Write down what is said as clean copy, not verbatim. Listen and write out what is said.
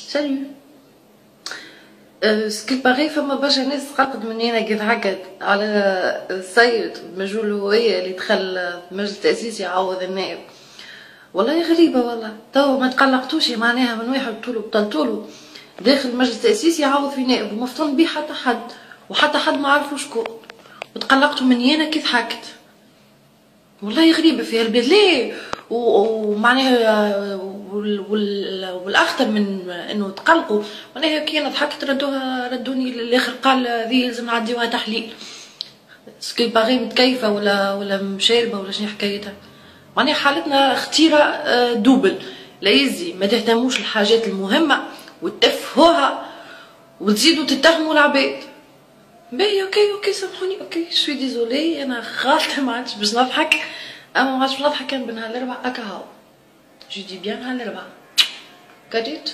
سالو. سكي باغي فما برشا ناس قلقت مني انا كيف هكا على السيد مجهول هوية اللي دخل مجلس التأسيس يعوض النائب. والله غريبة والله، توا ما تقلقتوش معناها من واحد طولو بطلتولو داخل مجلس التأسيس يعوض في نائب ومفتون بيه حتى حد، وحتى حد ما عرفو شكون، وتقلقتوا مني انا كي ضحكت. والله غريبة في هالبلاد ليه، ومعناها والاخطر من انه تقلقوا معناها كي انا ضحكت ردوني للاخر قال ذي لازم نعديوها تحليل. سكي باغي متكيفة ولا مشالبة ولا شنو حكايتها؟ معناها حالتنا اختيرة دوبل، لا يزي ما تهتموش الحاجات المهمة وتفهوها وتزيدوا تتهموا العباد. باهي اوكي سامحوني، اوكي شوي ديزولي انا غلطة ما عادش باش نضحك، اما ما عادش نضحك كان بنهار الاربعاء هكا هاو جو دي بيان نهار الاربعاء. قريت